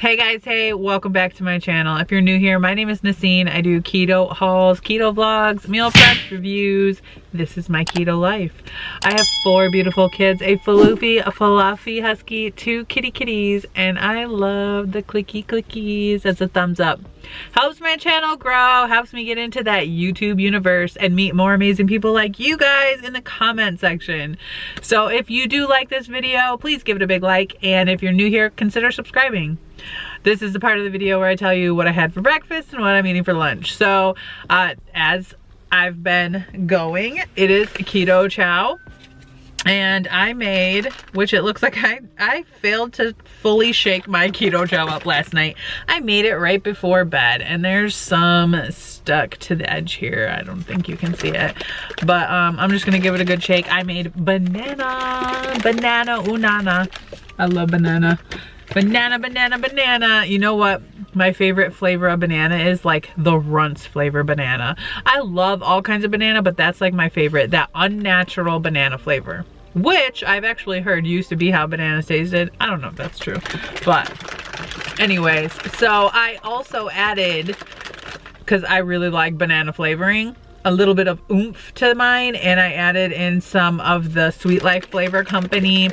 Hey guys, hey, welcome back to my channel. If you're new here, my name is Nacine. I do keto hauls, keto vlogs, meal preps, reviews. This is my keto life. I have 4 beautiful kids, a Faloofy, a Fluffy Husky, 2 kitty kitties, and I love the clicky clickies. That's a thumbs up. Helps my channel grow, helps me get into that YouTube universe and meet more amazing people like you guys in the comment section. So if you do like this video, please give it a big like, and if you're new here, consider subscribing. This is the part of the video where I tell you what I had for breakfast and what I'm eating for lunch. So as I've been going, it is keto chow. And I made, which it looks like I failed to fully shake my keto chow up last night. I made it right before bed, and there's some stuck to the edge here. I don't think you can see it, but I'm just gonna give it a good shake. I made banana unana. I love banana. Banana. You know what my favorite flavor of banana is? Like the Runts flavor banana. I love all kinds of banana, but that's like my favorite, that unnatural banana flavor, which I've actually heard used to be how bananas tasted. I don't know if that's true, but anyways, so I also added, because I really like banana flavoring, a little bit of oomph to mine, and I added in some of the Sweet Life Flavor Company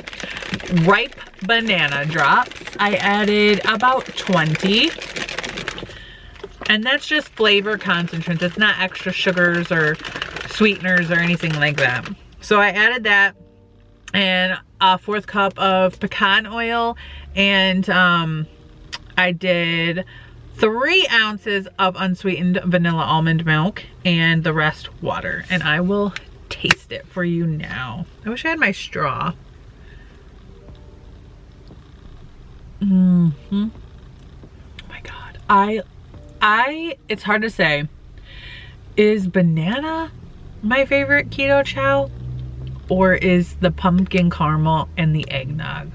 ripe banana drops. I added about 20, and that's just flavor concentrates. It's not extra sugars or sweeteners or anything like that. So I added that, and a 1/4 cup of pecan oil, and I did 3 ounces of unsweetened vanilla almond milk, and the rest water. And I will taste it for you now. I wish I had my straw. Oh my God. It's hard to say. Is banana my favorite keto chow, or is the pumpkin caramel and the eggnog?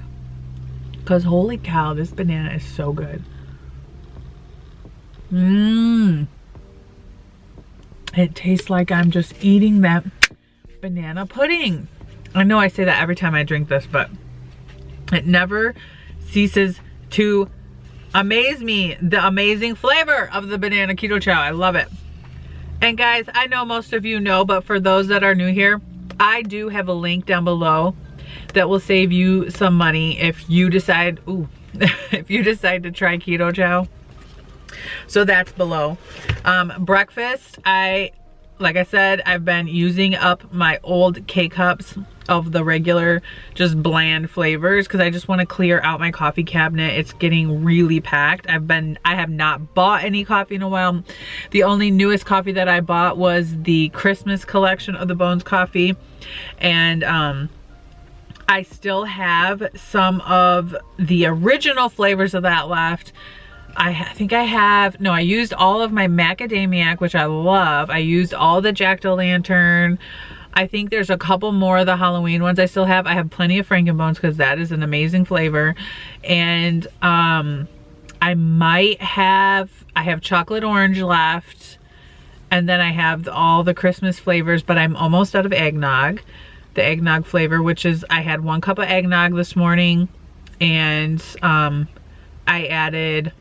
Because holy cow, this banana is so good. It tastes like I'm just eating that banana pudding. I know I say that every time I drink this, but it never ceases to amaze me, the amazing flavor of the banana keto chow. I love it. And guys, I know most of you know, but for those that are new here, I do have a link down below that will save you some money if you decide, if you decide to try keto chow. So that's below. Breakfast, like I said, I've been using up my old K-Cups of the regular, just bland flavors, because I just want to clear out my coffee cabinet. It's getting really packed. I have not bought any coffee in a while. The only newest coffee that I bought was the Christmas collection of the Bones coffee, and I still have some of the original flavors of that left. I think I have, no, I used all of my macadamia, which I love. I used all the jack-o'-lantern. I think there's a couple more of the Halloween ones I still have. I have plenty of Frankenbones because that is an amazing flavor. And I have chocolate orange left. And then I have all the Christmas flavors, but I'm almost out of eggnog. The eggnog flavor, which is, I had 1 cup of eggnog this morning. And I added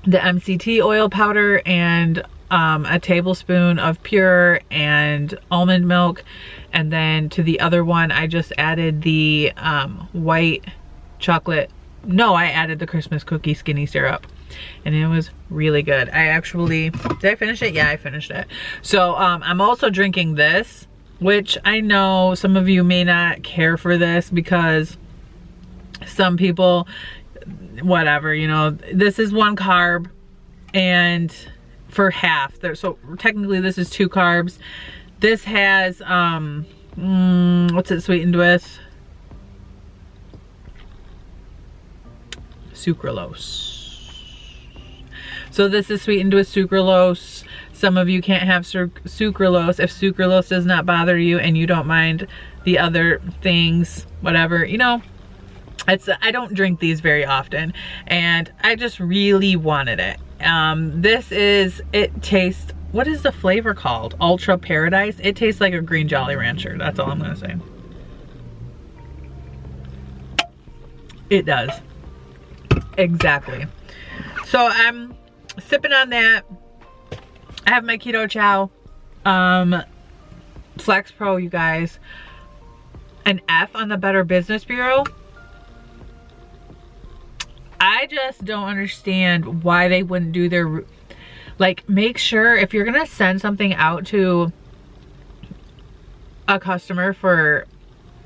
the MCT oil powder and a tablespoon of pure and almond milk, and then to the other one I just added the white chocolate. No, I added the Christmas cookie skinny syrup, and it was really good. Did I finish it? Yeah, I finished it. So I'm also drinking this, which I know some of you may not care for this because some people, whatever, you know, this is 1 carb and for half there, so technically this is 2 carbs. This has what's it sweetened with? Sucralose. So this is sweetened with sucralose. Some of you can't have sucralose. If sucralose does not bother you and you don't mind the other things, whatever, you know, I don't drink these very often, and I just really wanted it. It tastes, what is the flavor called? Ultra Paradise. It tastes like a green Jolly Rancher. That's all I'm gonna say. It does. Exactly. So I'm sipping on that. I have my Keto Chow. Flex Pro, you guys. An F on the Better Business Bureau. I just don't understand why they wouldn't do their, like, make sure if you're gonna send something out to a customer for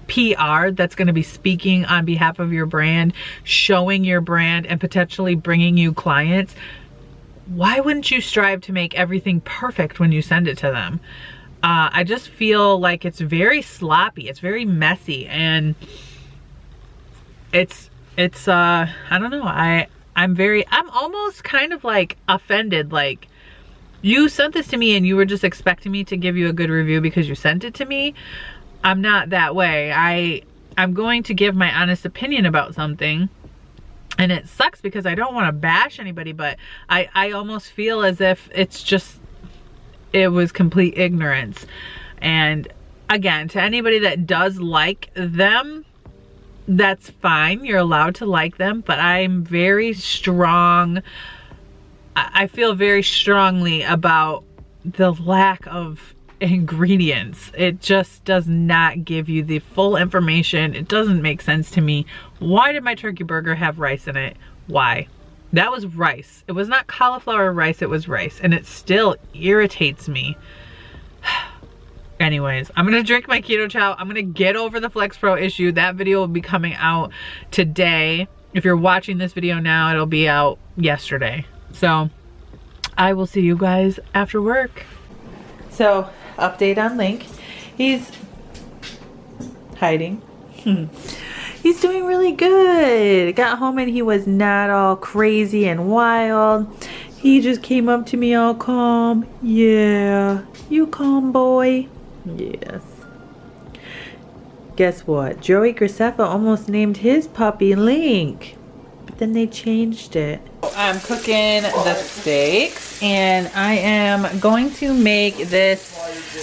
PR that's gonna be speaking on behalf of your brand, showing your brand and potentially bringing you clients, why wouldn't you strive to make everything perfect when you send it to them? I just feel like it's very sloppy, it's very messy, and it's I don't know, I'm almost kind of like offended, like, you sent this to me and you were just expecting me to give you a good review because you sent it to me. I'm not that way. I'm going to give my honest opinion about something, and it sucks because I don't want to bash anybody, but I almost feel as if it was complete ignorance. And again, to anybody that does like them, that's fine, you're allowed to like them, but I'm very strong, I feel very strongly about the lack of ingredients. It just does not give you the full information. It doesn't make sense to me. Why did my turkey burger have rice in it? Why? That was rice. It was not cauliflower rice, it was rice, and it still irritates me. Anyways, I'm gonna drink my Keto Chow. I'm gonna get over the Flex Pro issue. That video will be coming out today. If you're watching this video now, it'll be out yesterday. So I will see you guys after work. So, update on Link. He's hiding. He's doing really good. Got home and he was not all crazy and wild. He just came up to me all calm. Yeah, you calm boy. Yes. Guess what? Joey Graceffa almost named his puppy Link, but then they changed it. I'm cooking the steaks, and I am going to make this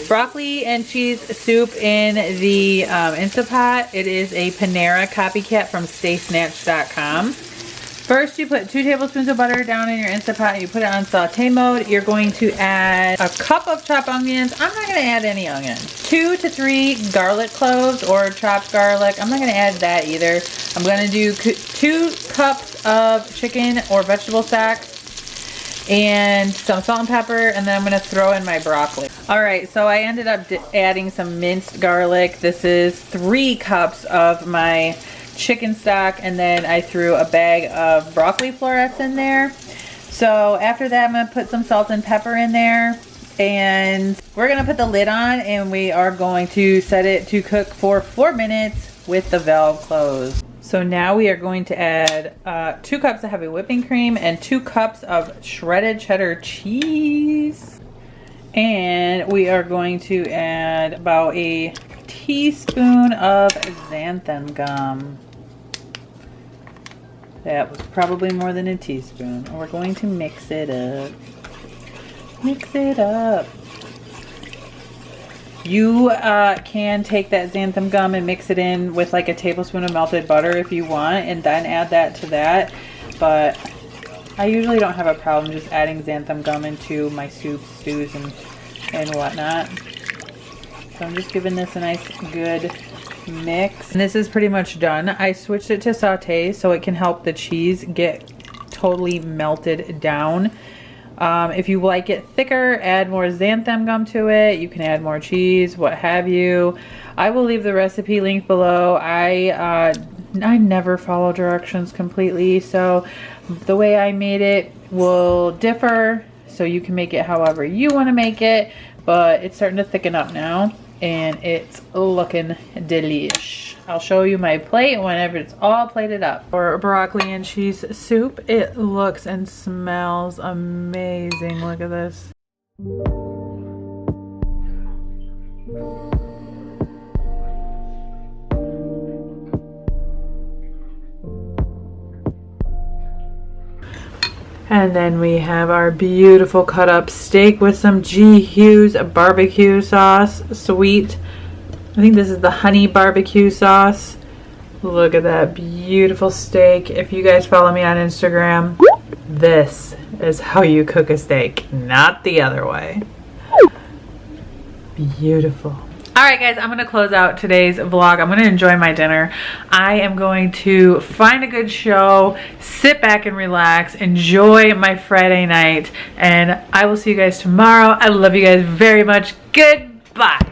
broccoli and cheese soup in the Instant Pot. It is a Panera copycat from staysnatch.com. First, you put 2 tablespoons of butter down in your Instant Pot and you put it on saute mode. You're going to add a cup of chopped onions. I'm not going to add any onions. 2 to 3 garlic cloves or chopped garlic. I'm not going to add that either. I'm going to do 2 cups of chicken or vegetable stock and some salt and pepper, and then I'm going to throw in my broccoli. Alright, so I ended up adding some minced garlic. This is 3 cups of my chicken stock, and then I threw a bag of broccoli florets in there. So after that, I'm going to put some salt and pepper in there, and we're going to put the lid on, and we are going to set it to cook for 4 minutes with the valve closed. So now we are going to add 2 cups of heavy whipping cream and 2 cups of shredded cheddar cheese, and we are going to add about a teaspoon of xanthan gum. That was probably more than a teaspoon. We're going to mix it up. Mix it up. You can take that xanthan gum and mix it in with like a tablespoon of melted butter if you want, and then add that to that. But I usually don't have a problem just adding xanthan gum into my soups, stews, and whatnot. So I'm just giving this a nice good mix. And this is pretty much done. I switched it to saute so it can help the cheese get totally melted down. If you like it thicker, add more xanthan gum to it. You can add more cheese, what have you. I will leave the recipe link below. I never follow directions completely, so the way I made it will differ, so you can make it however you want to make it. But it's starting to thicken up now, and it's looking delish. I'll show you my plate whenever it's all plated up. For broccoli and cheese soup, it looks and smells amazing. Look at this. And then we have our beautiful cut up steak with some G. Hughes barbecue sauce, sweet. I think this is the honey barbecue sauce. Look at that beautiful steak. If you guys follow me on Instagram, This is how you cook a steak, not the other way. Beautiful. All right, guys, I'm gonna close out today's vlog. I'm gonna enjoy my dinner. I am going to find a good show, sit back and relax, enjoy my Friday night, and I will see you guys tomorrow. I love you guys very much. Goodbye.